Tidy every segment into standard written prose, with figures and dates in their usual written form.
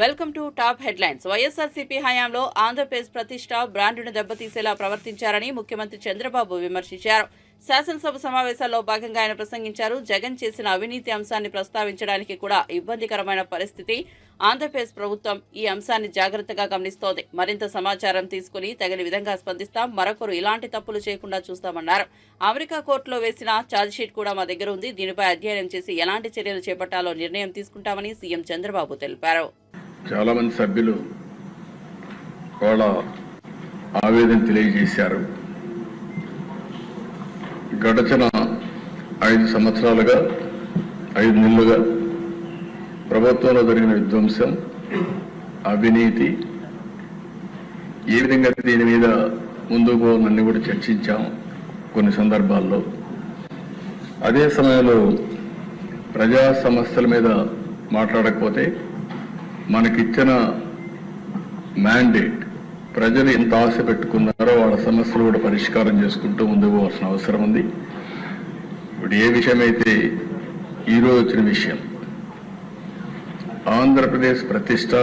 Welcome to top headlines. YSRCP హయాంలో ఆంధ్రప్రదేశ్ ప్రతిష్ట బ్రాండ్ను దెబ్బతీసేలా ప్రవర్తించారని ముఖ్యమంత్రి చంద్రబాబు విమర్శించారు. శాసనసభ సమావేశాల్లో భాగంగా ఆయన ప్రసంగించారు. జగన్ చేసిన అవినీతి అంశాన్ని ప్రస్తావించడానికి కూడా ఇబ్బందికరమైన పరిస్థితి. ఆంధ్రప్రదేశ్ ప్రభుత్వం ఈ అంశాన్ని జాగ్రత్తగా గమనిస్తోంది. మరింత సమాచారం తీసుకుని తగిన విధంగా స్పందిస్తాం. మరొకరు ఇలాంటి తప్పులు చేయకుండా చూస్తామన్నారు. అమెరికా కోర్టులో వేసిన ఛార్జ్షీట్ కూడా మా దగ్గర ఉంది. దీనిపై అధ్యయనం చేసి ఎలాంటి చర్యలు చేపట్టాలో నిర్ణయం తీసుకుంటామని సీఎం చంద్రబాబు తెలిపారు. చాలా మంది సభ్యులు వాళ్ళ ఆవేదన తెలియజేశారు. గడచిన 5 సంవత్సరాలుగా 5 నెలలుగా ప్రభుత్వంలో జరిగిన విధ్వంసం, అవినీతి, ఏ విధంగా దీని మీద ముందుకు పోవాలని కూడా చర్చించాం కొన్ని సందర్భాల్లో. అదే సమయంలో ప్రజా సమస్యల మీద మాట్లాడకపోతే మనకిచ్చిన మ్యాండేట్ ప్రజలు ఎంత ఆశ పెట్టుకున్నారో వాళ్ళ సమస్యలు కూడా పరిష్కారం చేసుకుంటూ ముందుకు పోవాల్సిన అవసరం ఉంది. ఇప్పుడు ఏ విషయమైతే ఈరోజు వచ్చిన విషయం, ఆంధ్రప్రదేశ్ ప్రతిష్ట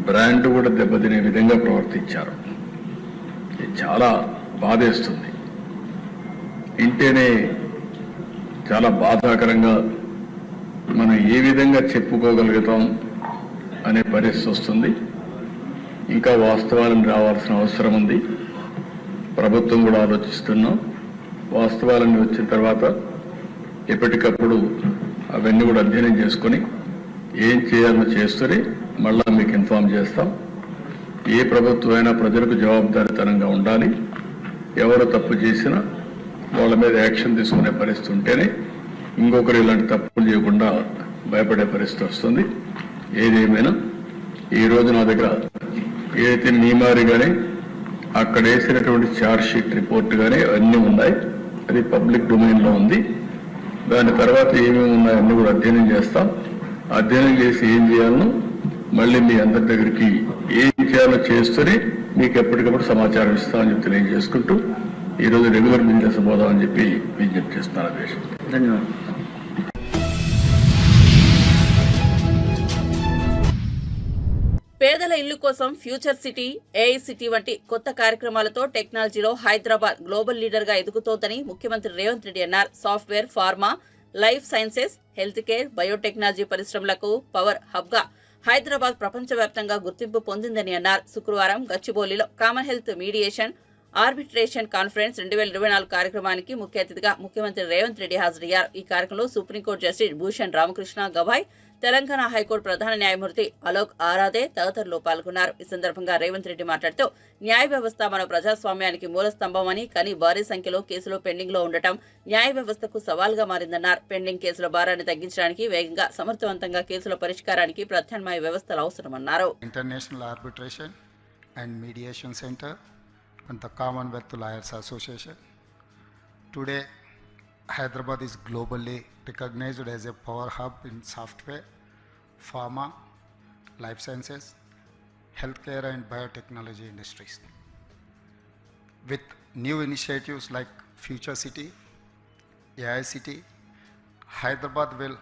బ్రాండ్ కూడా దెబ్బతినే విధంగా ప్రవర్తించారు. ఇది చాలా బాధేస్తుంది. ఇంటేనే చాలా బాధాకరంగా మనం ఏ విధంగా చెప్పుకోగలుగుతాం అనే పరిస్థితి వస్తుంది. ఇంకా వాస్తవాలను రావాల్సిన అవసరం ఉంది. ప్రభుత్వం కూడా ఆలోచిస్తున్నాం. వాస్తవాలన్నీ వచ్చిన తర్వాత ఎప్పటికప్పుడు అవన్నీ కూడా అధ్యయనం చేసుకొని ఏం చేయాలో చేస్తూనే మళ్ళా మీకు ఇన్ఫార్మ్ చేస్తాం. ఏ ప్రభుత్వం అయినా ప్రజలకు జవాబుదారీతనంగా ఉండాలి. ఎవరు తప్పు చేసినా వాళ్ళ మీద యాక్షన్ తీసుకునే పరిస్థితి ఉంటేనే ఇంకొకరు ఇలాంటి తప్పులు చేయకుండా భయపడే పరిస్థితి వస్తుంది. ఏదేమైనా ఈరోజు నా దగ్గర ఏదైతే నియమారి కానీ అక్కడ వేసినటువంటి ఛార్జ్ షీట్ రిపోర్ట్ కానీ అన్నీ ఉన్నాయి. అది పబ్లిక్ డొమైన్లో ఉంది. దాని తర్వాత ఏమేమి ఉన్నాయో అన్నీ కూడా అధ్యయనం చేస్తాం. అధ్యయనం చేసి ఏం చేయాలనో మళ్ళీ మీ అందరి దగ్గరికి ఏం చేయాలో చేస్తూనే మీకు ఎప్పటికప్పుడు సమాచారం ఇస్తామని చెప్పి తెలియజేసుకుంటూ ఈరోజు రెగ్యులర్ బిజినెస్ పోదామని చెప్పి విజ్ఞప్తి చేస్తున్నాను. అధ్యక్ష, ధన్యవాదాలు. పేదల ఇల్లు కోసం ఫ్యూచర్ సిటీ, ఏఐ సిటీ వంటి కొత్త కార్యక్రమాలతో టెక్నాలజీలో హైదరాబాద్ గ్లోబల్ లీడర్ గా ఎదుగుతోందని ముఖ్యమంత్రి రేవంత్ రెడ్డి అన్నారు. Software, pharma, life sciences, health care, biotechnology పరిశ్రమలకు పవర్ హబ్ గా హైదరాబాద్ ప్రపంచవ్యాప్తంగా గుర్తింపు పొందిందని అన్నారు. శుక్రవారం గచ్చిబౌలిలో common health mediation arbitration conference 2024 కార్యక్రమానికి ముఖ్య అతిథిగా ముఖ్యమంత్రి రేవంత్ రెడ్డి హాజరయ్యారు. ఈ కార్యక్రమంలో supreme court justice Bhushan Ramakrishna Gavai, Telangana high court ప్రధాన న్యాయమూర్తి అలోక్ ఆరాధే తదితరులు పాల్గొన్నారు. ఈ సందర్భంగా రేవంత్ రెడ్డి మాట్లాడుతూ న్యాయ వ్యవస్థ మన ప్రజాస్వామ్యానికి మూల స్తంభమని, కానీ భారీ సంఖ్యలో కేసులు పెండింగ్ లో ఉండటం న్యాయ వ్యవస్థకు సవాల్గా మారిందన్నారు. పెండింగ్ కేసుల భారాన్ని తగ్గించడానికి, వేగంగా సమర్థవంతంగా కేసుల పరిష్కారానికి ప్రత్యామ్నాయ వ్యవస్థలు అవసరమన్నారు. International arbitration and mediation centre and the Commonwealth Lawyers Association. Today, Hyderabad is globally recognized as a power hub in software, pharma, life sciences, healthcare and biotechnology industries. With new initiatives like Future City, AI City, Hyderabad will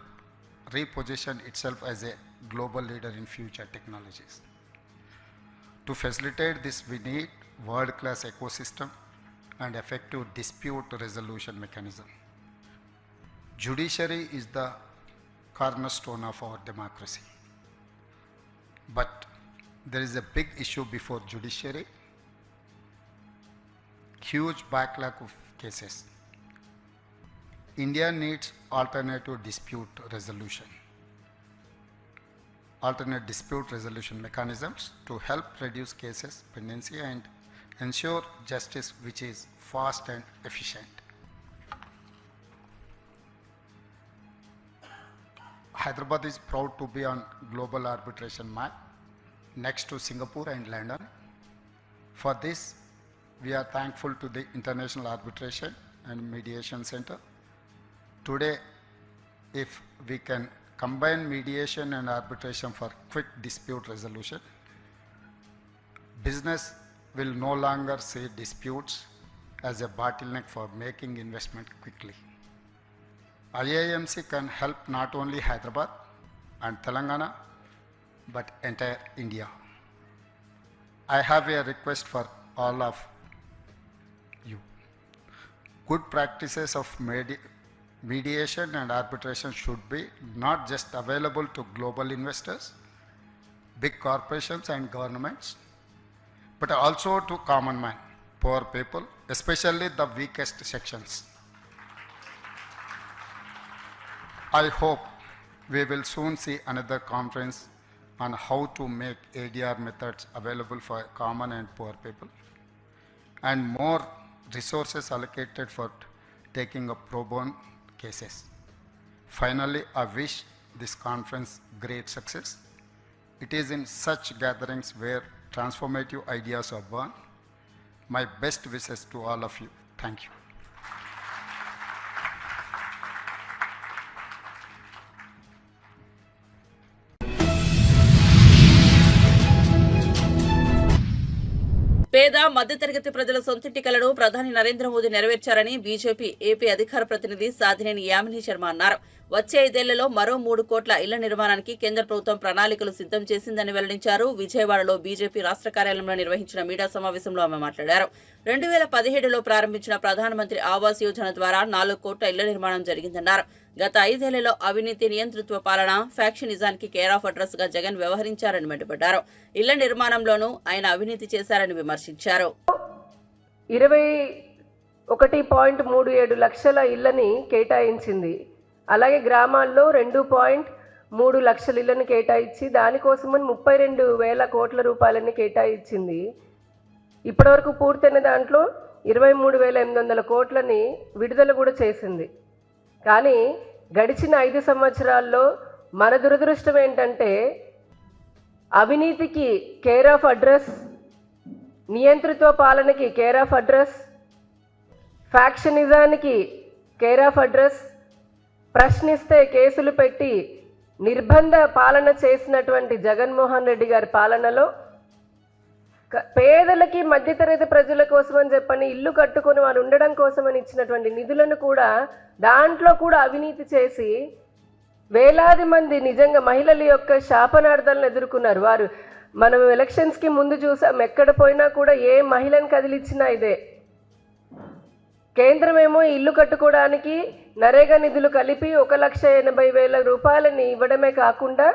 reposition itself as a global leader in future technologies. To facilitate this, we need world-class ecosystem and effective dispute resolution mechanism. Judiciary is the cornerstone of our democracy. But there is a big issue before judiciary, huge backlog of cases. India needs alternative dispute resolution mechanisms to help reduce cases pendency and ensure justice which is fast and efficient. Hyderabad is proud to be on global arbitration map next to Singapore and London. For this, we are thankful to the International Arbitration and Mediation Center. Today, if we can combine mediation and arbitration for quick dispute resolution, business will no longer see disputes as a bottleneck for making investment quickly. IIMC can help not only Hyderabad and Telangana but entire India. I have a request for all of you. Good practices of mediation and arbitration should be not just available to global investors, big corporations and governments, but also to common man, poor people, especially the weakest sections. I hope we will soon see another conference on how to make ADR methods available for common and poor people, and more resources allocated for taking up pro bono cases. Finally, I wish this conference great success. It is in such gatherings where transformative ideas are born. My best wishes to all of you. Thank you. పేద మధ్యతరగతి ప్రజల సొంతింటి కలను ప్రధాని Narendra Modi నెరవేర్చారని BJP AP అధికార ప్రతినిధి సాధినేని యామిని శర్మ అన్నారు. వచ్చే 5 ఏళ్లలో మరో 3 కోట్ల ఇళ్ల నిర్మాణానికి కేంద్ర ప్రభుత్వం ప్రణాళికలు సిద్ధం చేసిందని వెల్లడించారు. విజయవాడలో బీజేపీ రాష్ట్ర కార్యాలయంలో నిర్వహించిన మీడియా సమావేశంలో ఆమె మాట్లాడారు. 2017లో ప్రారంభించిన ప్రధానమంత్రి ఆవాస్ యోజన ద్వారా 4 కోట్ల ఇళ్ల నిర్మాణం జరిగిందన్నారు. గత 5 ఏళ్లలో అవినీతి, నియంతృత్వ పాలన, ఫ్యాక్షనిజానికి కేర్ ఆఫ్ అడ్రస్ గా జగన్ వ్యవహరించారని మండిపడ్డారు. ఇళ్ల నిర్మాణంలోనూ ఆయన అవినీతి చేశారని విమర్శించారు. 21.37 లక్షల ఇళ్లని కేటాయించింది. అలాగే గ్రామాల్లో 2.3 లక్షల ఇళ్లను కేటాయించి దానికోసమని 32,000 కోట్ల రూపాయలని కేటాయించింది. ఇప్పటివరకు పూర్తయిన దాంట్లో 23,800 కోట్లని విడుదల కూడా చేసింది. కానీ గడిచిన 5 సంవత్సరాల్లో మన దురదృష్టం ఏంటంటే అవినీతికి కేర్ ఆఫ్ అడ్రస్, నియంతృత్వ పాలనకి కేర్ ఆఫ్ అడ్రస్, ఫ్యాక్షనిజానికి కేర్ ఆఫ్ అడ్రస్, ప్రశ్నిస్తే కేసులు పెట్టి నిర్బంధ పాలన చేసినటువంటి జగన్మోహన్ రెడ్డి గారి పాలనలో పేదలకి, మధ్యతరగతి ప్రజల కోసం అని చెప్పని ఇల్లు కట్టుకొని వారు ఉండడం కోసమని ఇచ్చినటువంటి నిధులను కూడా దాంట్లో కూడా అవినీతి చేసి వేలాది మంది నిజంగా మహిళల యొక్క శాపనార్థాలను ఎదుర్కొన్నారు. వారు మనం ఎలక్షన్స్కి ముందు చూసాం, ఎక్కడ పోయినా కూడా ఏ మహిళను కదిలిచ్చినా ఇదే. కేంద్రం ఏమో ఇల్లు కట్టుకోవడానికి నరేగా నిధులు కలిపి 1,80,000 రూపాయలని ఇవ్వడమే కాకుండా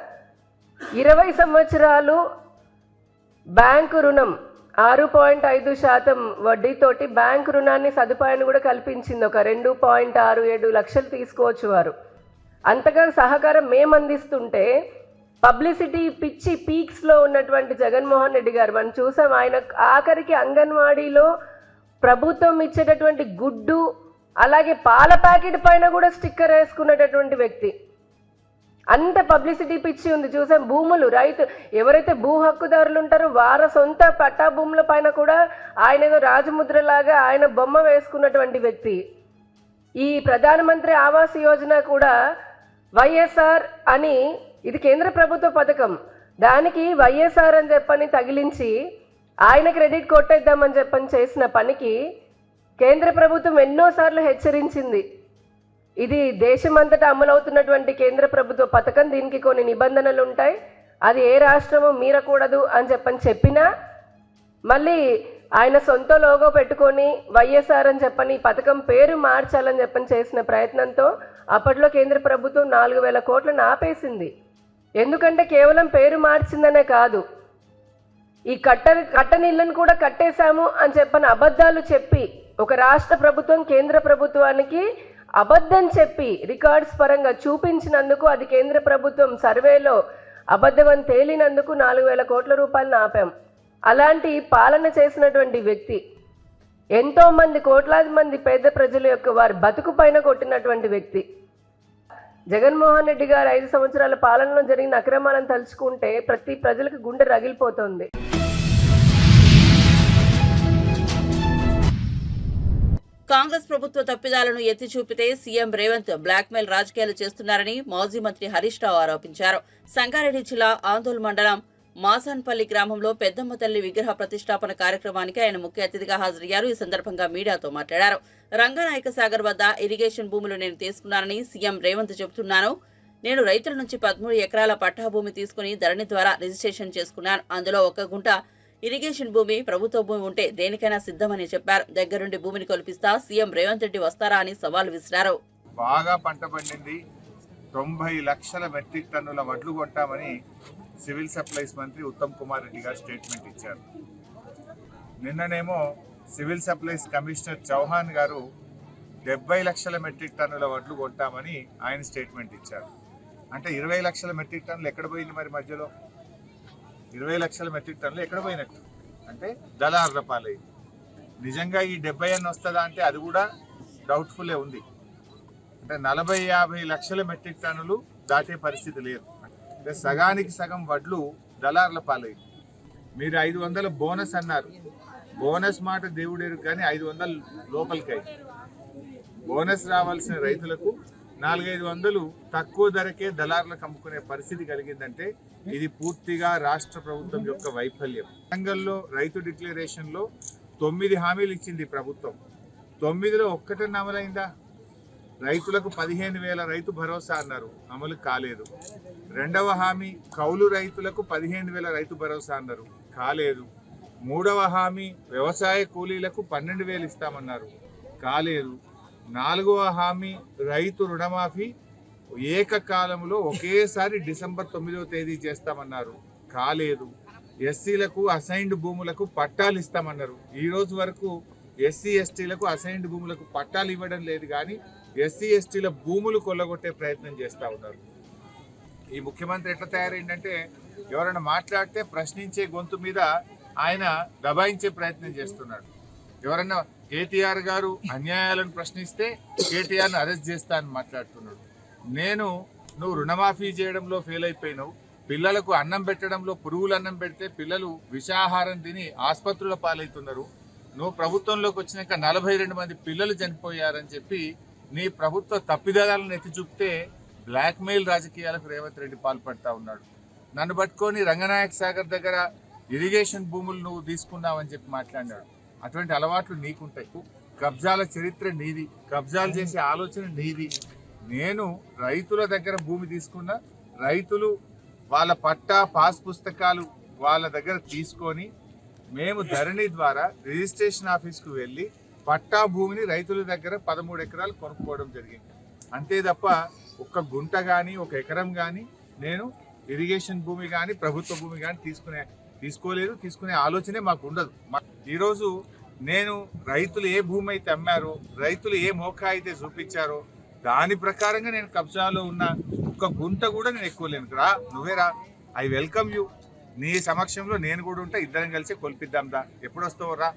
20 సంవత్సరాలు బ్యాంకు రుణం 6.5% వడ్డీతోటి బ్యాంకు రుణాన్ని సదుపాయాన్ని కూడా కల్పించింది. ఒక 2.67 లక్షలు తీసుకోవచ్చు వారు. అంతగా సహకారం మేము అందిస్తుంటే పబ్లిసిటీ పిచ్చి పీక్స్లో ఉన్నటువంటి జగన్మోహన్ రెడ్డి గారు మనం చూసాం. ఆయన ఆఖరికి అంగన్వాడీలో ప్రభుత్వం ఇచ్చేటటువంటి గుడ్డు, అలాగే పాల ప్యాకెట్ పైన కూడా స్టిక్కర్ వేసుకునేటటువంటి వ్యక్తి. అంత పబ్లిసిటీ పిచ్చి ఉంది. చూసాం భూములు, రైతు ఎవరైతే భూ హక్కుదారులు ఉంటారో వారి సొంత పట్టా భూముల పైన కూడా ఆయన ఏదో రాజముద్రలాగా ఆయన బొమ్మ వేసుకున్నటువంటి వ్యక్తి. ఈ ప్రధానమంత్రి ఆవాస్ యోజన కూడా వైఎస్ఆర్ అని, ఇది కేంద్ర ప్రభుత్వ పథకం, దానికి వైఎస్ఆర్ అని చెప్పని తగిలించి ఆయన క్రెడిట్ కొట్టేద్దామని చెప్పని చేసిన పనికి కేంద్ర ప్రభుత్వం ఎన్నోసార్లు హెచ్చరించింది. ఇది దేశమంతటా అమలవుతున్నటువంటి కేంద్ర ప్రభుత్వ పథకం, దీనికి కొన్ని నిబంధనలు ఉంటాయి, అది ఏ రాష్ట్రము మీరకూడదు అని చెప్పినా మళ్ళీ ఆయన సొంత లోగో పెట్టుకొని వైఎస్ఆర్ అని చెప్పని పథకం పేరు మార్చాలని చేసిన ప్రయత్నంతో అప్పట్లో కేంద్ర ప్రభుత్వం 4,000 కోట్లను ఆపేసింది. ఎందుకంటే కేవలం పేరు మార్చిందనే కాదు, ఈ కట్టని ఇళ్లను కూడా కట్టేశాము అని అబద్ధాలు చెప్పి ఒక రాష్ట్ర ప్రభుత్వం కేంద్ర ప్రభుత్వానికి అబద్ధం చెప్పి రికార్డ్స్ పరంగా చూపించినందుకు, అది కేంద్ర ప్రభుత్వం సర్వేలో అబద్ధమని తేలినందుకు 4,000 కోట్ల రూపాయలను ఆపాం. అలాంటి పాలన చేసినటువంటి వ్యక్తి ఎంతోమంది, కోట్లాది మంది పేద ప్రజల యొక్క వారి బతుకు పైన కొట్టినటువంటి వ్యక్తి జగన్మోహన్ రెడ్డి గారు 5 సంవత్సరాల పాలనలో జరిగిన అక్రమాలను తలుచుకుంటే ప్రతి ప్రజలకు గుండె రగిలిపోతుంది. కాంగ్రెస్ ప్రభుత్వ తప్పిదాలను ఎత్తి చూపితే సీఎం రేవంత్ బ్లాక్మెయిల్ రాజకీయాలు చేస్తున్నారని మాజీ మంత్రి హరీష్ రావు ఆరోపించారు. సంగారెడ్డి జిల్లా ఆందోళన మండలం మాసాన్పల్లి గ్రామంలో పెద్దమ్మ తల్లి విగ్రహ ప్రతిష్టాపన కార్యక్రమానికి ఆయన ముఖ్య అతిథిగా హాజరయ్యారు. ఈ సందర్భంగా మీడియాతో మాట్లాడారు. రంగనాయక సాగర్ వద్ద ఇరిగేషన్ భూములు నేను తీసుకున్నానని సీఎం రేవంత్ చెబుతున్నాను. నేను రైతుల నుంచి 13 ఎకరాల పట్టా భూమి తీసుకుని ధరణి ద్వారా రిజిస్ట్రేషన్ చేసుకున్నాను. అందులో 1 గుంట ఇరిగేషన్ భూమి, ప్రభుత్వ భూమి ఉంటే దేనికైనా సిద్ధమని చెప్పారు. దగ్గరుండి భూమిని కొలిపిస్తా సీఎం రేవంత్ రెడ్డి వస్తారా అని సవాల్ విసిరారు. బాగా పంట పండింది, 90 లక్షల మెట్రిక్ టన్నుల వడ్లు కొట్టామని సివిల్ సప్లైస్ మంత్రి ఉత్తమ్ కుమార్ రెడ్డి గారు స్టేట్మెంట్ ఇచ్చారు. నిన్ననేమో సివిల్ సప్లైస్ కమిషనర్ చౌహాన్ గారు 70 లక్షల మెట్రిక్ టన్నుల వడ్లు కొట్టామని ఆయన స్టేట్మెంట్ ఇచ్చారు. అంటే 20 లక్షల మెట్రిక్ టన్నులు ఎక్కడ పోయింది? మరి మధ్యలో 20 లక్షల మెట్రిక్ టన్నులు ఎక్కడ పోయినట్టు? అంటే దళారుల పాలైంది. నిజంగా ఈ 70 అన్న వస్తుందా అంటే అది కూడా డౌట్ఫుల్లే ఉంది. అంటే 40-50 లక్షల మెట్రిక్ టన్నులు దాటే పరిస్థితి లేదు. అంటే సగానికి సగం వడ్లు దళారుల పాలైంది. మీరు 500 బోనస్ అన్నారు. బోనస్ మాట దేవుడేరు కానీ 500 లోపలికి అయింది. బోనస్ రావాల్సిన రైతులకు 400-500 తక్కువ ధరకే దళారులకు అమ్ముకునే పరిస్థితి కలిగిందంటే ఇది పూర్తిగా రాష్ట్ర ప్రభుత్వం యొక్క వైఫల్యం. వరంగల్లో రైతు డిక్లరేషన్ లో 9 హామీలు ఇచ్చింది ప్రభుత్వం. 9లో ఒక్కటన్నా అమలైందా? రైతులకు 15,000 రైతు భరోసా అన్నారు, అమలు కాలేదు. 2వ హామీ కౌలు రైతులకు 15,000 రైతు భరోసా అన్నారు, కాలేదు. 3వ హామీ వ్యవసాయ కూలీలకు 12,000 ఇస్తామన్నారు, కాలేదు. 4వ హామీ రైతు రుణమాఫీ ఏకకాలంలో ఒకేసారి డిసెంబర్ 9వ తేదీ చేస్తామన్నారు, కాలేదు. ఎస్సీలకు అసైన్డ్ భూములకు పట్టాలు ఇస్తామన్నారు. ఈ రోజు వరకు ఎస్సీ ఎస్టీలకు అసైన్డ్ భూములకు పట్టాలు ఇవ్వడం లేదు కానీ ఎస్సీ ఎస్టీల భూములు కొల్లగొట్టే ప్రయత్నం చేస్తూ ఉన్నారు. ఈ ముఖ్యమంత్రి ఎట్లా తయారైందంటే ఎవరైనా మాట్లాడితే ప్రశ్నించే గొంతు మీద ఆయన దబాయించే ప్రయత్నం చేస్తున్నాడు. ఎవరన్నా కేటీఆర్ గారు అన్యాయాలను ప్రశ్నిస్తే కేటీఆర్ని అరెస్ట్ చేస్తా అని మాట్లాడుతున్నాడు. నువ్వు రుణమాఫీ చేయడంలో ఫెయిల్ అయిపోయినావు, పిల్లలకు అన్నం పెట్టడంలో పురుగులు అన్నం పెడితే పిల్లలు విషాహారం తిని ఆసుపత్రుల పాలవుతున్నారు. నువ్వు ప్రభుత్వంలోకి వచ్చినాక 42 మంది పిల్లలు చనిపోయారని చెప్పి నీ ప్రభుత్వ తప్పిదాలను ఎత్తి చూపితే బ్లాక్మెయిల్ రాజకీయాలకు రేవంత్ రెడ్డి పాల్పడతా ఉన్నాడు. నన్ను పట్టుకొని రంగనాయక్ సాగర్ దగ్గర ఇరిగేషన్ భూములు నువ్వు తీసుకున్నావని చెప్పి మాట్లాడినాడు. అటువంటి అలవాట్లు నీకుంటాయి. కబ్జాల చరిత్ర నీది, కబ్జాలు చేసే ఆలోచన నీది. నేను రైతుల దగ్గర భూమి తీసుకున్నా, రైతులు వాళ్ళ పట్టా పాస్ పుస్తకాలు వాళ్ళ దగ్గర తీసుకొని మేము ధరణి ద్వారా రిజిస్ట్రేషన్ ఆఫీస్కు వెళ్ళి పట్టా భూమిని రైతుల దగ్గర 13 ఎకరాలు కొనుక్కోవడం జరిగింది. అంతే తప్ప 1 గుంట కానీ 1 ఎకరం కానీ నేను ఇరిగేషన్ భూమి కానీ ప్రభుత్వ భూమి కానీ తీసుకోలేదు, తీసుకునే ఆలోచనే మాకు ఉండదు. ఈరోజు నేను రైతులు ఏ భూమి అయితే అమ్మారో, రైతులు ఏ మోకా అయితే చూపించారో దాని ప్రకారంగా నేను కబ్జాలో ఉన్న 1 గుంట కూడా నేను ఎక్కువ లేను. రా, నువ్వే రా, ఐ వెల్కమ్ యూ. నీ సమక్షంలో నేను కూడా ఉంటా, ఇద్దరం కలిసి కొలిపిద్దాం దా, ఎప్పుడు వస్తావు రా.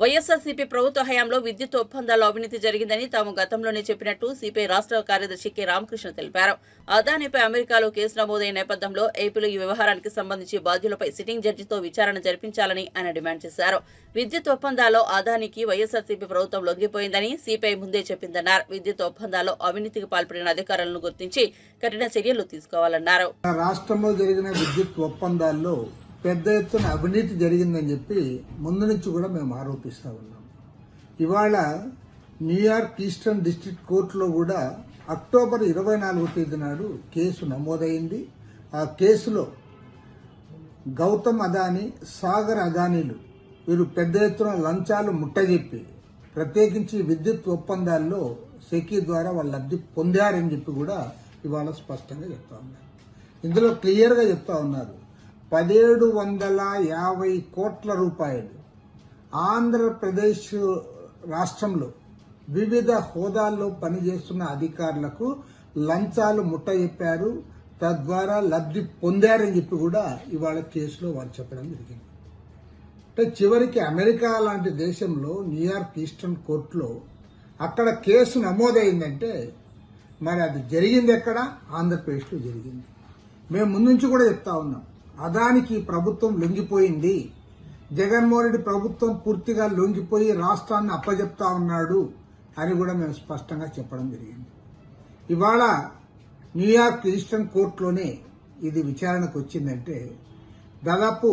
వైఎస్ఆర్సీపీ ప్రభుత్వ హయాంలో విద్యుత్ ఒప్పందాల్లో అవినీతి జరిగిందని తాము గతంలోనే చెప్పినట్టు సిపిఐ రాష్ట్ర కార్యదర్శి కె రామకృష్ణ తెలిపారు. అదానిపై అమెరికాలో కేసు నమోదైన నేపథ్యంలో ఏపీలో ఈ వ్యవహారానికి సంబంధించి బాధ్యులపై సిట్టింగ్ జడ్జితో విచారణ జరిపించాలని ఆయన డిమాండ్ చేశారు. విద్యుత్ ఒప్పందాల్లో అదానికి వైఎస్ఆర్సీపీ ప్రభుత్వం లొంగిపోయిందని సిపిఐ ముందే చెప్పిందన్నారు. విద్యుత్ ఒప్పందాల్లో అవినీతికి పాల్పడిన అధికారులను గుర్తించి కఠిన చర్యలు తీసుకోవాలన్నారు. రాష్ట్రంలో జరిగిన విద్యుత్ ఒప్పందాల్లో పెద్ద ఎత్తున అవినీతి జరిగిందని చెప్పి ముందు నుంచి కూడా మేము ఆరోపిస్తా ఉన్నాం. ఇవాళ న్యూయార్క్ ఈస్టర్న్ డిస్ట్రిక్ట్ కోర్టులో కూడా అక్టోబర్ 24వ తేదీ నాడు కేసు నమోదైంది. ఆ కేసులో గౌతమ్ అదానీ, సాగర్ అదానీలు వీరు పెద్ద ఎత్తున లంచాలు ముట్టజెప్పి ప్రత్యేకించి విద్యుత్ ఒప్పందాల్లో సెకీ ద్వారా వాళ్ళు లబ్ధి పొందారని చెప్పి కూడా ఇవాళ స్పష్టంగా చెప్తా ఉన్నారు. ఇందులో క్లియర్గా చెప్తా ఉన్నారు, 1750 కోట్ల రూపాయలు ఆంధ్రప్రదేశ్ రాష్ట్రంలో వివిధ హోదాల్లో పనిచేస్తున్న అధికారులకు లంచాలు ముట్టజెప్పారు, తద్వారా లబ్ధి పొందారని చెప్పి కూడా ఇవాళ కేసులో వారు చెప్పడం జరిగింది. అంటే చివరికి అమెరికా లాంటి దేశంలో న్యూయార్క్ ఈస్టర్న్ కోర్టులో అక్కడ కేసు నమోదైందంటే మరి అది జరిగింది ఎక్కడ? ఆంధ్రప్రదేశ్లో జరిగింది. మేము ముందు నుంచి కూడా చెప్తా ఉన్నాం, అదానికి ప్రభుత్వం లొంగిపోయింది, జగన్మోహన్ రెడ్డి ప్రభుత్వం పూర్తిగా లొంగిపోయి రాష్ట్రాన్ని అప్పజెప్తా ఉన్నాడు అని కూడా మేము స్పష్టంగా చెప్పడం జరిగింది. ఇవాళ న్యూయార్క్ ఈస్టర్న్ కోర్టులోనే ఇది విచారణకు వచ్చిందంటే దాదాపు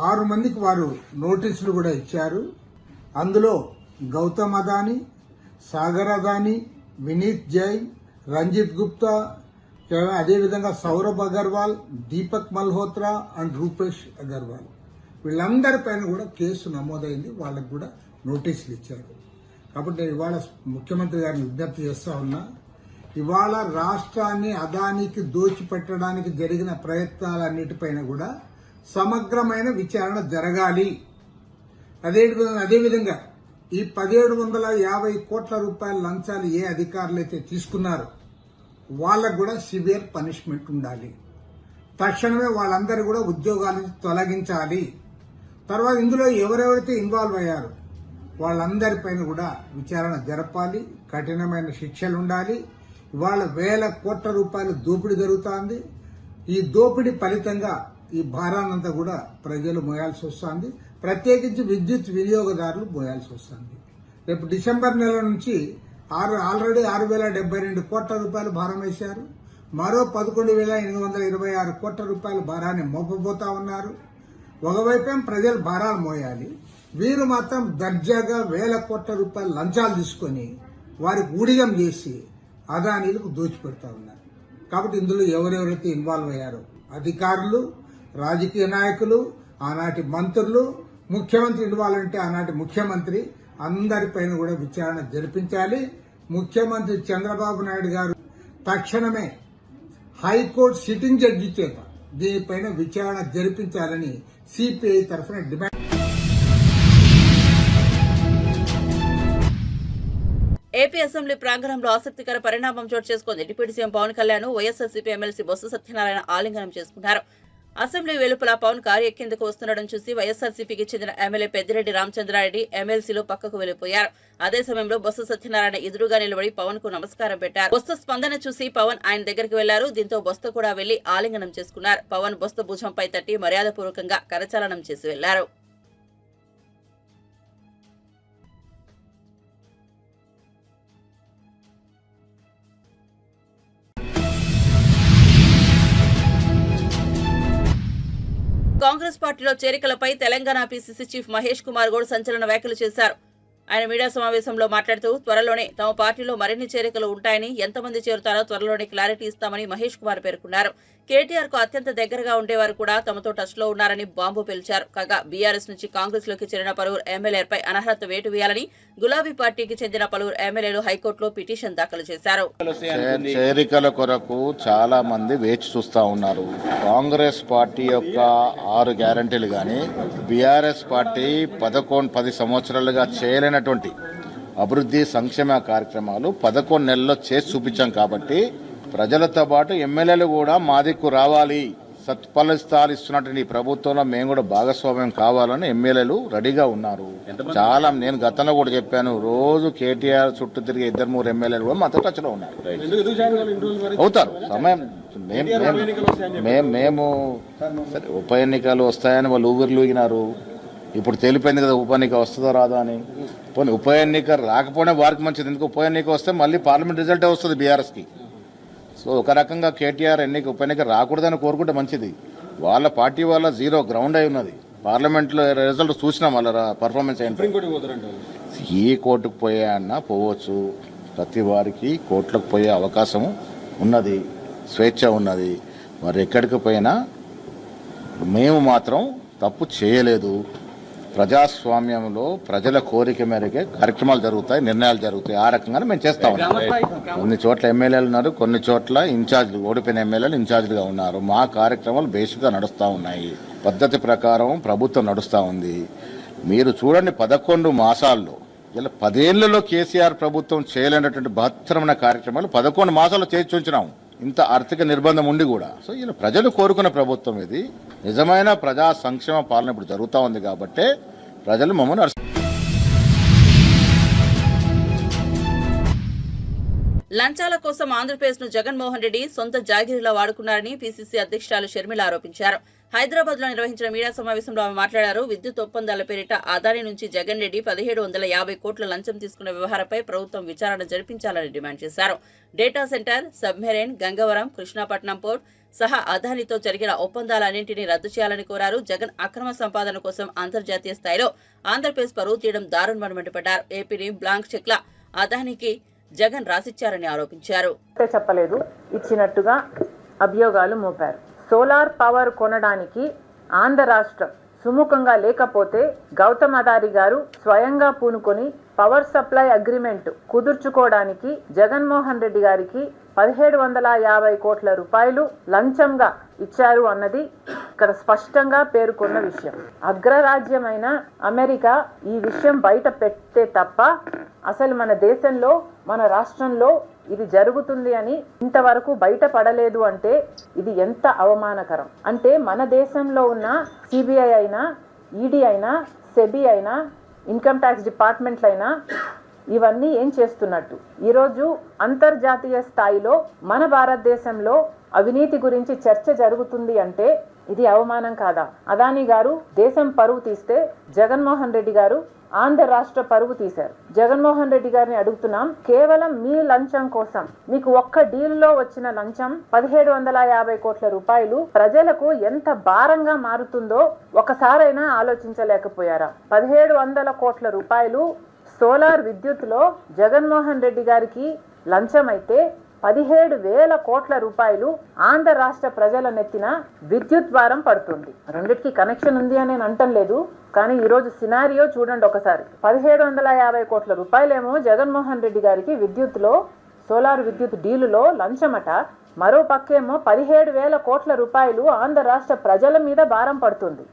6 మందికి వారు నోటీసులు కూడా ఇచ్చారు. అందులో గౌతమ్ అదానీ, సాగర్ అదానీ, వినీత్ జైన్, రంజిత్ గుప్తా, అదేవిధంగా సౌరభ్ అగర్వాల్, దీపక్ మల్హోత్రా అండ్ రూపేష్ అగర్వాల్ వీళ్ళందరిపైన కూడా కేసు నమోదైంది. వాళ్ళకు కూడా నోటీసులు ఇచ్చారు. కాబట్టి నేను ఇవాళ ముఖ్యమంత్రి గారిని విజ్ఞప్తి చేస్తా ఉన్నా, ఇవాళ రాష్ట్రాన్ని అదానికి దోచిపెట్టడానికి జరిగిన ప్రయత్నాలన్నిటిపైన కూడా సమగ్రమైన విచారణ జరగాలి. అదేవిధంగా ఈ 1750 కోట్ల రూపాయల లంచాలు ఏ అధికారులైతే తీసుకున్నారో వాళ్ళకు కూడా సివియర్ పనిష్మెంట్ ఉండాలి. తక్షణమే వాళ్ళందరూ కూడా ఉద్యోగాలను తొలగించాలి. తర్వాత ఇందులో ఎవరెవరైతే ఇన్వాల్వ్ అయ్యారో వాళ్ళందరిపైన కూడా విచారణ జరపాలి. కఠినమైన శిక్షలు ఉండాలి. ఇవాళ వేల కోట్ల రూపాయల దోపిడీ జరుగుతోంది. ఈ దోపిడీ ఫలితంగా ఈ భారాన్నంతా కూడా ప్రజలు మోయాల్సి వస్తుంది. ప్రత్యేకించి విద్యుత్ వినియోగదారులు మోయాల్సి వస్తుంది. రేపు డిసెంబర్ నెల నుంచి ఆల్రెడీ 6,072 కోట్ల రూపాయలు భారం వేశారు. మరో 11,826 కోట్ల రూపాయల భారాన్ని మోపబోతా ఉన్నారు. ఒకవైపేం ప్రజలు భారాలు మోయాలి, వీరు మాత్రం దర్జాగా వేల కోట్ల రూపాయల లంచాలు తీసుకొని వారికి ఊడిగం చేసి అదానీలకు దోచిపెడతా ఉన్నారు. కాబట్టి ఇందులో ఎవరెవరైతే ఇన్వాల్వ్ అయ్యారో అధికారులు, రాజకీయ నాయకులు, ఆనాటి మంత్రులు, ముఖ్యమంత్రి ఇన్వాల్వ్ అంటే ఆనాటి ముఖ్యమంత్రి అందరిపైన కూడా విచారణ జరిపించాలి. ముఖ్యమంత్రి చంద్రబాబు నాయుడు గారు తక్షణమే హైకోర్టు సిట్టింగ్ జడ్జి చేత దీనిపైన విచారణ జరిపించాలని సిపిఐ తరఫున డిమాండ్. ఏపీ అసెంబ్లీ ప్రాంగణంలో ఆసక్తికర పరిణామం చోటు చేసుకుంది. Deputy CM Pawan Kalyan YSRCP MLC Botsa Satyanarayana ఆలింగనం చేసుకున్నారు. అసెంబ్లీ వెలుపల పవన్ కారు ఎక్కేందుకు వస్తుండడం చూసి వైఎస్ఆర్సీపీకి చెందిన ఎమ్మెల్యే పెద్దిరెడ్డి రామచంద్రారెడ్డి ఎమ్మెల్సీలు పక్కకు వెళ్లిపోయారు. అదే సమయంలో బొత్స సత్యనారాయణ ఎదురుగా నిలబడి పవన్ కు నమస్కారం పెట్టారు. బొత్స స్పందన చూసి పవన్ ఆయన దగ్గరికి వెళ్లారు. దీంతో బొత్స కూడా వెళ్లి ఆలింగనం చేసుకున్నారు. పవన్ బొత్స భుజంపై తట్టి మర్యాదపూర్వకంగా కరచాలనం చేసి వెళ్లారు. కాంగ్రెస్ పార్టీలో చేరికలపై తెలంగాణ పీసీసీ చీఫ్ మహేష్ కుమార్ గౌడ్ సంచలన వ్యాఖ్యలు చేశారు. ఆయన మీడియా సమావేశంలో మాట్లాడుతూ త్వరలోనే తమ పార్టీలో మరిన్ని చేరికలు ఉంటాయని, ఎంతమంది చేరుతారో త్వరలోనే క్లారిటీ ఇస్తామని మహేష్ కుమార్ పేర్కొన్నారు. కేటీఆర్ కు అత్యంత దగ్గరగా ఉండేవారు కూడా తమతో టచ్ లో ఉన్నారని బాంబు పేల్చారు. కాగా బీఆర్ఎస్ నుంచి కాంగ్రెస్ లోకి చేరిన పలువురు ఎమ్మెల్యేలపై అనర్హత వేటు వేయాలని గులాబీ పార్టీకి చెందిన పలువురు ఎమ్మెల్యేలు హైకోర్టులో పిటిషన్ దాఖలు చేశారు. చేరికల కొరకు చాలా మంది వేచి చూస్తా ఉన్నారు. కాంగ్రెస్ పార్టీ యొక్క 6 గ్యారంటీలు గాని బీఆర్ఎస్ పార్టీ 10 సంవత్సరాలుగా చేయలేనటువంటి అభివృద్ధి సంక్షేమ కార్యక్రమాలు 11 నెలల్లో చేసి చూపించాం. కాబట్టి ప్రజలతో పాటు ఎమ్మెల్యేలు కూడా మా దిక్కు రావాలి, సత్ఫలితాలు ఇస్తున్నటువంటి ప్రభుత్వంలో మేము కూడా భాగస్వామ్యం కావాలని ఎమ్మెల్యేలు రెడీగా ఉన్నారు. చాలా నేను గతంలో కూడా చెప్పాను, రోజు కేటీఆర్ చుట్టూ తిరిగే 2-3 ఎమ్మెల్యేలు కూడా మాతో టచ్లో ఉన్నారు. అవుతారు సమయం మేము సరే ఉప ఎన్నికలు వస్తాయని వాళ్ళు ఊగినారు. ఇప్పుడు తెలిపోయింది కదా ఉప ఎన్నిక వస్తుందో రాదా అని. పోనీ ఉప ఎన్నిక రాకపోయినా వారికి మంచిది, ఎందుకు ఉప ఎన్నిక వస్తే మళ్ళీ పార్లమెంట్ రిజల్టే వస్తుంది బీఆర్ఎస్కి. సో ఒక రకంగా కేటీఆర్ ఉప ఎన్నిక రాకూడదని కోరుకుంటే మంచిది. వాళ్ళ పార్టీ వాళ్ళ 0 గ్రౌండ్ అయి ఉన్నది. పార్లమెంట్లో రిజల్ట్ చూసినాం వాళ్ళ పర్ఫార్మెన్స్ ఏంటి. ఏ కోర్టుకు పోయే అన్నా పోవచ్చు, ప్రతి వారికి కోర్టులకు పోయే అవకాశం ఉన్నది, స్వేచ్ఛ ఉన్నది. మరి ఎక్కడికి పోయినా మేము మాత్రం తప్పు చేయలేదు. ప్రజాస్వామ్యంలో ప్రజల కోరిక మేరకే కార్యక్రమాలు జరుగుతాయి, నిర్ణయాలు జరుగుతాయి. ఆ రకంగానే మేము చేస్తా ఉన్నాం. కొన్ని చోట్ల ఎమ్మెల్యేలు ఉన్నారు, కొన్ని చోట్ల ఇన్ఛార్జీలు, ఓడిపోయిన ఎమ్మెల్యేలు ఇన్ఛార్జీలుగా ఉన్నారు. మా కార్యక్రమాలు బేసిక్గా నడుస్తూ ఉన్నాయి. పద్ధతి ప్రకారం ప్రభుత్వం నడుస్తూ ఉంది. మీరు చూడండి, 11 మాసాల్లో ఇలా 10 ఏళ్లలో కేసీఆర్ ప్రభుత్వం చేయలేనటువంటి బహత్తరమైన కార్యక్రమాలు 11 మాసాల్లో చేసి చూపించినాం. ఇంత ఆర్థిక నిర్బంధం ఉండి కూడా. సో ఇలా ప్రజలు కోరుకున్న ప్రభుత్వం ఇది. నిజమైన ప్రజా సంక్షేమ పాలన ఇప్పుడు జరుగుతూ ఉంది కాబట్టి ప్రజలు మమ్మల్ని లంచాల కోసం ఆంధ్రప్రదేశ్ ను జగన్మోహన్ రెడ్డి సొంత జాగిరిలా వాడుకున్నారని పీసీసీ అధ్యక్షురాలు షర్మిల ఆరోపించారు. హైదరాబాద్ లో నిర్వహించిన మీడియా సమావేశంలో ఆమె మాట్లాడారు. విద్యుత్ ఒప్పందాల పేరిట అదానీ నుంచి జగన్ రెడ్డి 1750 కోట్ల లంచం తీసుకున్న వ్యవహారంపై ప్రభుత్వం విచారణ జరిపించాలని డిమాండ్ చేశారు. Data centre, submarine, Gangavaram, Krishnapatnam port సహా అదానీతో జరిగిన ఒప్పందాలన్నింటినీ రద్దు చేయాలని కోరారు. జగన్ అక్రమ సంపాదన కోసం అంతర్జాతీయ స్థాయిలో ఆంధ్రప్రదేశ్ పరువు తీయడం దారుణమని మండిపడ్డారు. ఏపీని బ్లాంక్ చెక్ల అదానికి జగన్ రాసిచ్చారని ఆరోపించారు. చెప్పలేదు, ఇచ్చినట్టుగా అభియోగాలు మోపారు. సోలార్ పవర్ కొనడానికి ఆంధ్ర రాష్ట్రం సుముఖంగా లేకపోతే గౌతమ్ అదారి గారు స్వయంగా పూనుకొని పవర్ సప్లై అగ్రిమెంట్ కుదుర్చుకోవడానికి జగన్మోహన్ రెడ్డి గారికి 1750 కోట్ల రూపాయలు లంచంగా ఇచ్చారు అన్నది ఇక్కడ స్పష్టంగా పేర్కొన్న విషయం. అగ్రరాజ్యమైన అమెరికా ఈ విషయం బయట పెట్టే తప్ప అసలు మన దేశంలో మన రాష్ట్రంలో ఇది జరుగుతుంది అని ఇంతవరకు బయటపడలేదు అంటే ఇది ఎంత అవమానకరం. అంటే మన దేశంలో ఉన్న సిబిఐ అయినా, ఈడీ అయినా, సెబీ అయినా, ఇన్కమ్ ట్యాక్స్ డిపార్ట్మెంట్లైనా ఇవన్నీ ఏం చేస్తున్నట్టు? ఈరోజు అంతర్జాతీయ స్థాయిలో మన భారతదేశంలో అవినీతి గురించి చర్చ జరుగుతుంది అంటే ఇది అవమానం కాదా? అదానీ గారు దేశం పరువు తీస్తే జగన్మోహన్ రెడ్డి గారు ఆంధ్ర రాష్ట్ర పరువు తీశారు. జగన్మోహన్ రెడ్డి గారిని అడుగుతున్నాం, కేవలం మీ లంచం కోసం మీకు ఒక్క డీల్లో వచ్చిన లంచం 1750 కోట్ల రూపాయలు ప్రజలకు ఎంత భారంగా మారుతుందో ఒకసారైనా ఆలోచించలేకపోయారా? 1700 కోట్ల రూపాయలు సోలార్ విద్యుత్లో జగన్మోహన్ రెడ్డి గారికి లంచం అయితే 17,000 కోట్ల రూపాయలు ఆంధ్ర రాష్ట్ర ప్రజల నెత్తిన విద్యుత్ భారం పడుతుంది. రెండిటికి కనెక్షన్ ఉంది అని నేను అంటం లేదు, కానీ ఈరోజు సినారియో చూడండి ఒకసారి. 1750 కోట్ల రూపాయలేమో జగన్మోహన్ రెడ్డి గారికి విద్యుత్లో సోలార్ విద్యుత్ డీలులో లంచమట, మరో పక్కేమో 17,000 కోట్ల రూపాయలు ఆంధ్ర రాష్ట్ర ప్రజల మీద భారం పడుతుంది.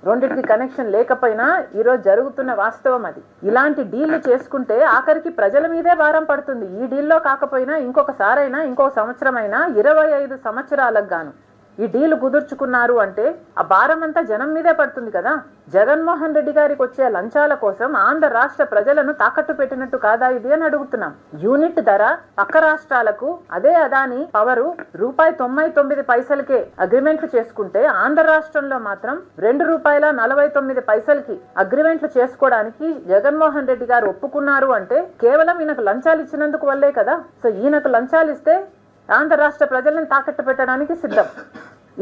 రెండిటికి కనెక్షన్ లేకపోయినా ఈరోజు జరుగుతున్న వాస్తవం అది. ఇలాంటి డీళ్లు చేసుకుంటే ఆఖరికి ప్రజల మీదే భారం పడుతుంది. ఈ డీల్లో కాకపోయినా ఇంకొకసారైనా, ఇంకో సంవత్సరమైనా, 25 సంవత్సరాలకు గాను ఈ డీలు కుదుర్చుకున్నారు అంటే ఆ భారం అంతా జనం మీదే పడుతుంది కదా. జగన్మోహన్ రెడ్డి గారికి వచ్చే లంచాల కోసం ఆంధ్ర రాష్ట్ర ప్రజలను తాకట్టు పెట్టినట్టు కాదా ఇది అని అడుగుతున్నాం. యూనిట్ ధర పక్క రాష్ట్రాలకు అదే అదాని పవరు ₹99 అగ్రిమెంట్లు చేసుకుంటే ఆంధ్ర రాష్ట్రంలో మాత్రం ₹2.49 అగ్రిమెంట్లు చేసుకోవడానికి జగన్మోహన్ రెడ్డి గారు ఒప్పుకున్నారు అంటే కేవలం ఈయనకు లంచాలు ఇచ్చినందుకు వల్లే కదా. సో ఈయనకు లంచాలు ఇస్తే ఆంధ్ర రాష్ట్ర ప్రజలను తాకట్టు పెట్టడానికి సిద్ధం.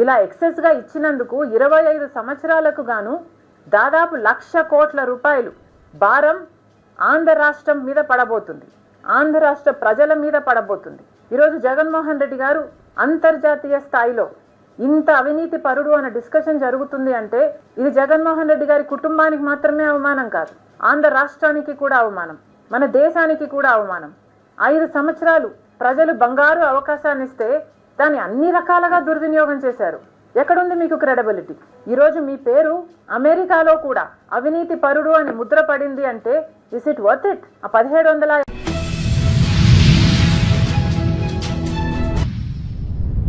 ఇలా ఎక్సెస్ గా ఇచ్చినందుకు 25 సంవత్సరాలకు గాను దాదాపు 1,00,000 కోట్ల రూపాయలు భారం ఆంధ్ర రాష్ట్రం మీద పడబోతుంది, ఆంధ్ర రాష్ట్ర ప్రజల మీద పడబోతుంది. ఈరోజు జగన్మోహన్ రెడ్డి గారు అంతర్జాతీయ స్థాయిలో ఇంత అవినీతి పరుడు అనే డిస్కషన్ జరుగుతుంది అంటే ఇది జగన్మోహన్ రెడ్డి గారి కుటుంబానికి మాత్రమే అవమానం కాదు, ఆంధ్ర రాష్ట్రానికి కూడా అవమానం, మన దేశానికి కూడా అవమానం. 5 సంవత్సరాలు ప్రజలు బంగారు అవకాశాన్ని ఇస్తే దాన్ని అన్ని రకాలుగా దుర్వినియోగం చేశారు. ఎక్కడుంది మీకు క్రెడిబిలిటీ? ఈరోజు మీ పేరు అమెరికాలో కూడా అవినీతి పరుడు అని ముద్ర పడింది అంటే ఇస్ ఇట్ వర్త్ ఇట్? ఆ 1700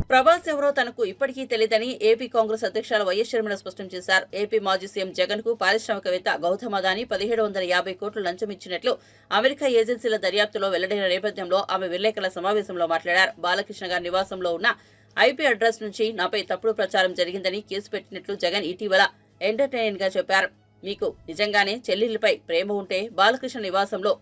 ప్రభాస్ ఎవరో తనకు ఇప్పటికీ తెలియదని ఏపీ కాంగ్రెస్ అధ్యక్షులు వైఎస్ షర్మిల స్పష్టం చేశారు. ఏపీ మాజీ సీఎం జగన్ కు పారిశ్రామికవేత్త గౌతమ్ అదానీ 1750 కోట్లు లంచం ఇచ్చినట్లు అమెరికా ఏజెన్సీల దర్యాప్తులో వెల్లడైన నేపథ్యంలో ఆమె విలేకరుల సమావేశంలో మాట్లాడారు. బాలకృష్ణ గారి నివాసంలో ఉన్న ఐపీ అడ్రస్ నుంచి నాపై తప్పుడు ప్రచారం జరిగిందని కేసు పెట్టినట్లు జగన్ ఇటీవల ఎంటర్టైనింగ్ గా చెప్పారు. మీకు నిజంగానే చెల్లెళ్లపై ప్రేమ ఉంటే బాలకృష్ణ నివాసంలో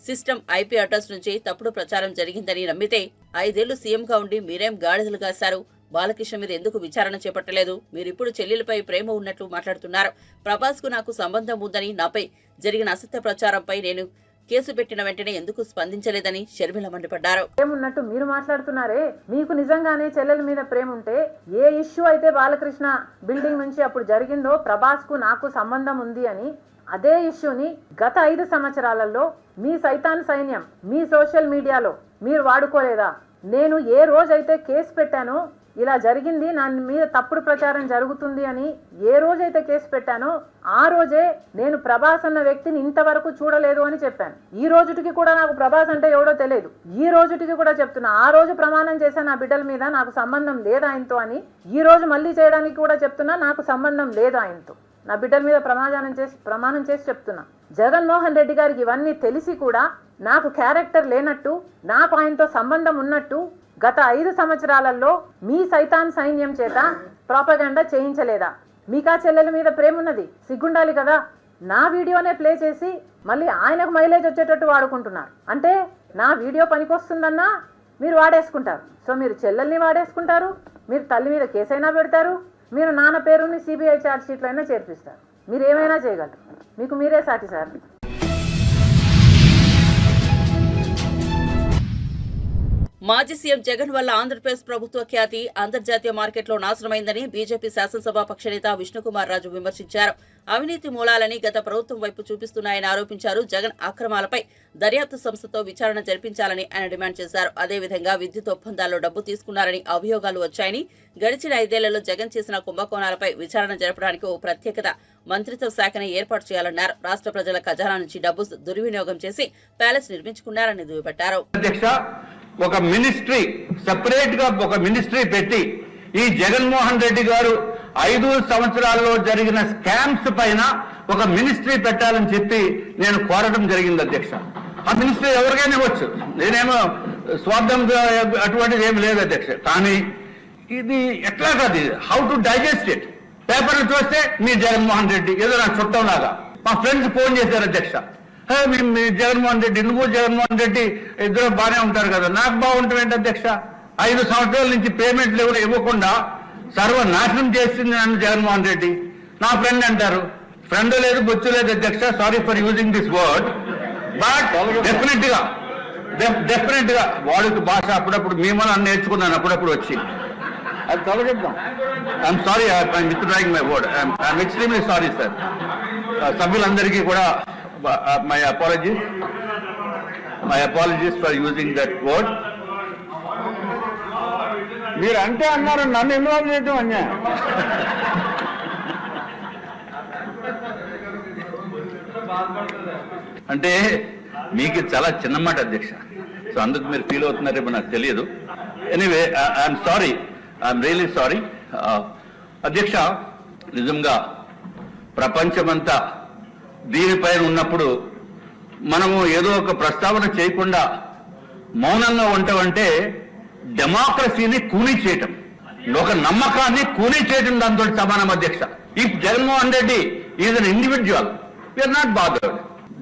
సిస్టమ్ ఐపీ అడ్రస్ నుంచి తప్పుడు ప్రచారం జరిగిందని నమ్మితే 5 ఏళ్లు సీఎంగా ఉండి మీరేం గాడిదలు కాశారు? బాలకృష్ణ మీద ఎందుకు విచారణ చేపట్టలేదు? మీరిప్పుడు చెల్లెలపై ప్రేమ ఉన్నట్లు మాట్లాడుతున్నారు. ప్రభాస్ కు నాకు సంబంధం ఉందని, నాపై జరిగిన అసత్య ప్రచారంపై నేను కేసు పెట్టిన వెంటనే ఎందుకు స్పందించలేదని షర్మిల మండిపడ్డారు. ఏమున్నట్టు మీరు మాట్లాడుతున్నారే? మీకు నిజంగానే చెల్లెల మీద ప్రేమ ఉంటే ఏ ఇష్యూ అయితే బాలకృష్ణ బిల్డింగ్ నుంచి అప్పుడు జరిగిందో ప్రభాస్ కు నాకు సంబంధం ఉంది అని అదే ఇష్యూని గత 5 సంవత్సరాలలో మీ సైతాన్ సైన్యం మీ సోషల్ మీడియాలో మీరు వాడుకోలేదా? నేను ఏ రోజైతే కేసు పెట్టానో ఇలా జరిగింది, నా మీద తప్పుడు ప్రచారం జరుగుతుంది అని ఏ రోజైతే కేసు పెట్టానో ఆ రోజే నేను ప్రభాస్ అన్న వ్యక్తిని ఇంతవరకు చూడలేదు అని చెప్పాను. ఈ రోజుటికి కూడా నాకు ప్రభాస్ అంటే ఎవడో తెలియదు. ఈ రోజుటికి కూడా చెప్తున్నా, ఆ రోజు ప్రమాణం చేశాను నా బిడ్డల మీద నాకు సంబంధం లేదు ఆయనతో అని. ఈ రోజు మళ్ళీ చేయడానికి కూడా చెప్తున్నా నాకు సంబంధం లేదు ఆయనతో. నా బిడ్డల మీద ప్రమాణం చేసి చెప్తున్నా. జగన్మోహన్ రెడ్డి గారికి ఇవన్నీ తెలిసి కూడా నాకు క్యారెక్టర్ లేనట్టు, నాకు ఆయనతో సంబంధం ఉన్నట్టు గత 5 సంవత్సరాలలో మీ సైతాన్ సైన్యం చేత ప్రాపగండా చేయించలేదా? మీకా చెల్లెల మీద ప్రేమ ఉన్నది, సిగ్గుండాలి కదా. నా వీడియోనే ప్లే చేసి మళ్ళీ ఆయనకు మైలేజ్ వచ్చేటట్టు వాడుకుంటున్నారు అంటే నా వీడియో పనికొస్తుందన్నా మీరు వాడేసుకుంటారు. సో మీరు చెల్లెల్ని వాడేసుకుంటారు, మీరు తల్లి మీద కేసైనా పెడతారు, మీరు నాన్న పేరుని సిబిఐ ఛార్జ్ షీట్లో అయినా చేర్పిస్తారు. మీరు ఏమైనా చేయగలరు, మీకు మీరే సాటి సార్. మాజీ సీఎం జగన్ వల్ల ఆంధ్రప్రదేశ్ ప్రభుత్వ ఖ్యాతి అంతర్జాతీయ మార్కెట్లో నాశనమైందని బీజేపీ శాసనసభ పక్షనేత విష్ణుకుమార్ రాజు విమర్శించారు. అవినీతి మూలాలని గత ప్రభుత్వం వైపు చూపిస్తున్నాయని ఆరోపించారు. జగన్ అక్రమాలపై దర్యాప్తు సంస్థతో విచారణ జరిపించాలని ఆయన డిమాండ్ చేశారు. అదేవిధంగా విద్యుత్ ఒప్పందాల్లో డబ్బు తీసుకున్నారని అభియోగాలు వచ్చాయని, గడిచిన 5 ఏళ్లలో జగన్ చేసిన కుంభకోణాలపై విచారణ జరపడానికి ఓ ప్రత్యేకత మంత్రిత్వ శాఖని ఏర్పాటు చేయాలన్నారు. రాష్ట్ర ప్రజల ఖజానా నుంచి డబ్బు దుర్వినియోగం చేసి ప్యాలెస్ నిర్మించుకున్నారని దుయ్యబట్టారు. ఒక మినిస్ట్రీ సెపరేట్ గా ఒక మినిస్ట్రీ పెట్టి ఈ జగన్మోహన్ రెడ్డి గారు 5 సంవత్సరాల్లో జరిగిన స్కామ్స్ పైన ఒక మినిస్ట్రీ పెట్టాలని చెప్పి నేను కోరడం జరిగింది అధ్యక్ష. ఆ మినిస్ట్రీ ఎవరికైనా ఇవ్వచ్చు, నేనేమో స్వార్థంగా అటువంటిది ఏమి లేదు అధ్యక్ష. కానీ ఇది ఎట్లా కాదు, హౌ టు డైజెస్ట్ ఇట్. పేపర్లు చూస్తే మీ జగన్మోహన్ రెడ్డి ఏదో నా చుట్టం లాగా. మా ఫ్రెండ్స్ ఫోన్ చేశారు అధ్యక్ష, మీ జగన్మోహన్ రెడ్డి, నువ్వు జగన్మోహన్ రెడ్డి ఇద్దరు బాగానే ఉంటారు కదా. నాకు బాగుంటుంది ఏంటి అధ్యక్ష? 5 సంవత్సరాల నుంచి పేమెంట్లు ఎవరు ఇవ్వకుండా సర్వనాశనం చేసింది నన్ను జగన్మోహన్ రెడ్డి. నా ఫ్రెండ్ అంటారు, ఫ్రెండ్ లేదు బొచ్చు లేదు అధ్యక్ష, sorry for using this word. But definite గా వాడికి భాష అప్పుడప్పుడు మేము నేర్చుకున్నాను, అప్పుడప్పుడు వచ్చి అది తొలగిద్దాం. I'm sorry, I'm withdrawing my word. I'm extremely sorry sir. సభ్యులందరికీ కూడా my apologies for using that word. మీరు అంటే అన్నారు, నన్ను ఇన్వాల్వ్ చేయడం అన్యాయం. అంటే మీకు చాలా చిన్న మాట అధ్యక్ష, సో అందుకు మీరు ఫీల్ అవుతున్నారేమో నాకు తెలియదు. Anyway, I'm sorry, I'm really sorry అధ్యక్ష. నిజంగా ప్రపంచమంతా దీనిపైన ఉన్నప్పుడు మనము ఏదో ఒక ప్రస్తావన చేయకుండా మౌనంగా ఉంటామంటే డెమోక్రసీని కూనీ చేయటం, ఒక నమ్మకాన్ని కూనీ చేయటం దాంతో సమానం అధ్యక్ష. If Jaganmohan Reddy is an individual, we're not bothered.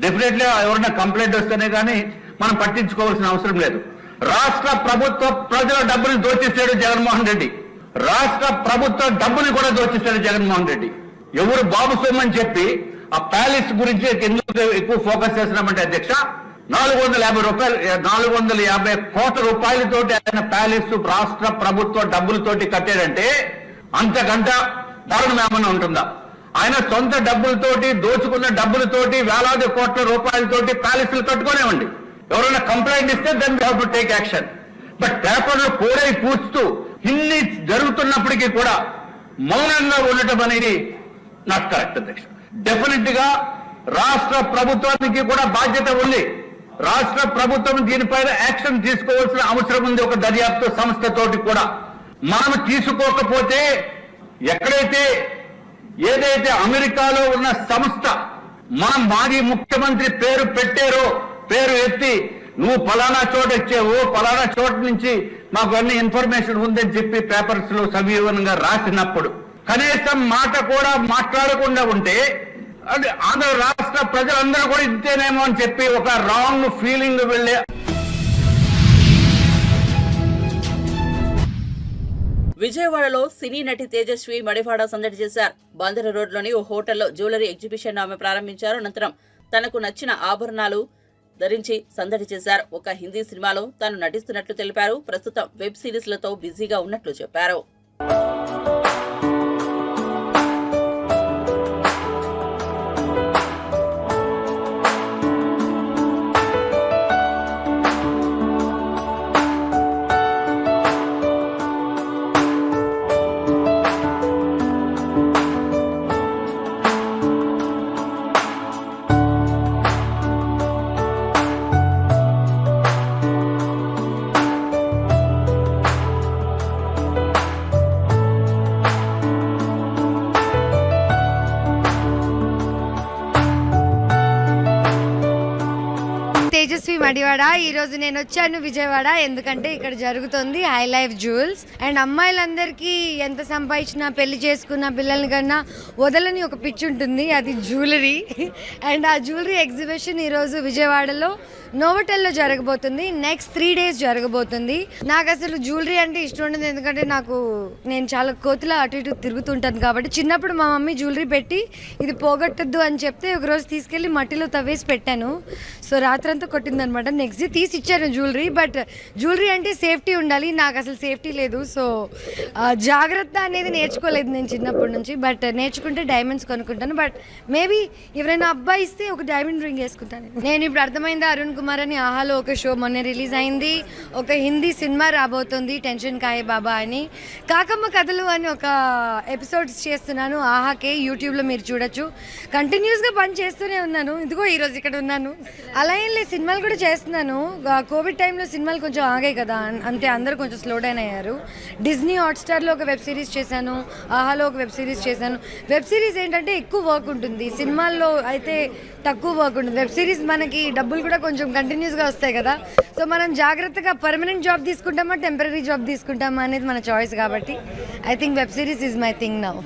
Definitely ఎవరైనా కంప్లైంట్ వస్తేనే కానీ మనం పట్టించుకోవాల్సిన అవసరం లేదు. రాష్ట్ర ప్రభుత్వ ప్రజల డబ్బుని దోచేశాడు జగన్మోహన్ రెడ్డి. రాష్ట్ర ప్రభుత్వ డబ్బుని కూడా దోచేశాడు జగన్మోహన్ రెడ్డి. ఎవరు బాబు సొమ్మని చెప్పి ఆ ప్యాలెస్ గురించి ఎందుకు ఎక్కువ ఫోకస్ చేస్తున్నామంటే అధ్యక్ష, 450 కోట్ల రూపాయలతోటి ఆయన ప్యాలెస్ రాష్ట్ర ప్రభుత్వ డబ్బులతోటి కట్టాడంటే అంతకంట దారుణం ఏమన్నా ఉంటుందా? ఆయన సొంత డబ్బులతోటి, దోచుకున్న డబ్బులతోటి, వేలాది కోట్ల రూపాయలతోటి ప్యాలెస్లు కట్టుకునేవండి. ఎవరైనా కంప్లైంట్ ఇస్తే then we have to take action. But పేపర్లో కోరై పూస్తూ ఇన్ని జరుగుతున్నప్పటికీ కూడా మౌనంగా ఉండటం అనేది నాట్ కరెక్ట్ అధ్యక్ష. డెఫినెట్ గా రాష్ట్ర ప్రభుత్వానికి కూడా బాధ్యత ఉంది. రాష్ట్ర ప్రభుత్వం దీనిపైన యాక్షన్ తీసుకోవాల్సిన అవసరం ఉంది. ఒక దర్యాప్తు సంస్థతోటి కూడా మనం తీసుకోకపోతే ఏదైతే అమెరికాలో ఉన్న సంస్థ మనం మాజీ ముఖ్యమంత్రి పేరు పెట్టారో, పేరు ఎత్తి నువ్వు ఫలానా చోట ఇచ్చావు, ఫలానా చోట నుంచి మాకు అన్ని ఇన్ఫర్మేషన్ ఉందని చెప్పి పేపర్స్ లో సవివరంగా రాసినప్పుడు కనీసం మాట కూడా మాట్లాడకుండా ఉంటే అంటే ఆంధ్ర రాష్ట్ర ప్రజలందరూ కూడా ఇంతేనేమో అని చెప్పి ఒక రాంగ్ ఫీలింగ్ వెళ్ళే. విజయవాడలో సినీ నటి తేజస్వి మడివాడ సందడి చేశారు. బందరు రోడ్లోని ఓ హోటల్లో జ్యువెలరీ ఎగ్జిబిషన్ ఆమె ప్రారంభించారు. అనంతరం తనకు నచ్చిన ఆభరణాలు ధరించి సందడి చేశారు. ఒక హిందీ సినిమాలో తాను నటిస్తున్నట్లు తెలిపారు. ప్రస్తుతం వెబ్ సిరీస్లతో బిజీగా ఉన్నట్లు చెప్పారు. తేజస్వి మడివాడ. ఈరోజు నేను వచ్చాను విజయవాడ, ఎందుకంటే ఇక్కడ జరుగుతుంది హై లైఫ్ జ్యువెల్స్. అండ్ అమ్మాయిలందరికీ ఎంత సంపాదించినా, పెళ్లి చేసుకున్న పిల్లల కన్నా వదలని ఒక పిచ్చి ఉంటుంది, అది జ్యువెలరీ. అండ్ ఆ జ్యువెలరీ ఎగ్జిబిషన్ ఈరోజు విజయవాడలో నోవోటెల్లో జరగబోతుంది. నెక్స్ట్ 3 days జరగబోతుంది. నాకు అసలు జ్యువెలరీ అంటే ఇష్టం ఉండదు, ఎందుకంటే నేను చాలా కోతిలా అటు ఇటు తిరుగుతుంటాను కాబట్టి. చిన్నప్పుడు మా మమ్మీ జ్యువెలరీ పెట్టి ఇది పోగొట్టద్దు అని చెప్తే ఒకరోజు తీసుకెళ్ళి మట్టిలో తవ్వేసి పెట్టాను. సో రాత్రంతా కొట్టిందనమాట. అనమాట. నెక్స్ట్ డే తీసి ఇచ్చాను జ్యువెలరీ. బట్ జ్యువెలరీ అంటే సేఫ్టీ ఉండాలి, నాకు అసలు సేఫ్టీ లేదు. సో జాగ్రత్త అనేది నేర్చుకోలేదు నేను చిన్నప్పటి నుంచి. బట్ నేర్చుకుంటే డైమండ్స్ కొనుక్కుంటాను. బట్ మేబీ ఎవరైనా అబ్బాయి ఇస్తే ఒక డైమండ్ రింగ్ వేసుకుంటాను. నేను ఇప్పుడు అర్థమైందా, అరుణ్ కుమార్ అని ఆహాలో ఒక షో మొన్న రిలీజ్ అయింది. ఒక హిందీ సినిమా రాబోతుంది, టెన్షన్ కాయే బాబా అని. కాకమ్మ కథలు అని ఒక ఎపిసోడ్స్ చేస్తున్నాను ఆహాకే, యూట్యూబ్లో మీరు చూడొచ్చు. కంటిన్యూస్గా పని చేస్తూనే ఉన్నాను. ఇదిగో ఈరోజు ఇక్కడ ఉన్నాను. అలా ఏం లేదు, సినిమాలు కూడా చేస్తున్నాను. కోవిడ్ టైంలో సినిమాలు కొంచెం ఆగాయి కదా, అంతే అందరూ కొంచెం స్లో డౌన్ అయ్యారు. డిజ్నీ హాట్స్టార్లో ఒక వెబ్ సిరీస్ చేశాను, ఆహాలో ఒక వెబ్ సిరీస్ చేశాను. వెబ్ సిరీస్ ఏంటంటే ఎక్కువ వర్క్ ఉంటుంది, సినిమాల్లో అయితే తక్కువ వర్క్ ఉంటుంది. వెబ్ సిరీస్ మనకి డబ్బులు కూడా కొంచెం కంటిన్యూస్గా వస్తాయి కదా. సో మనం జాగ్రత్తగా పర్మనెంట్ జాబ్ తీసుకుంటామా టెంపరీ జాబ్ తీసుకుంటామా అనేది మన చాయిస్. కాబట్టి I think web series is my thing now.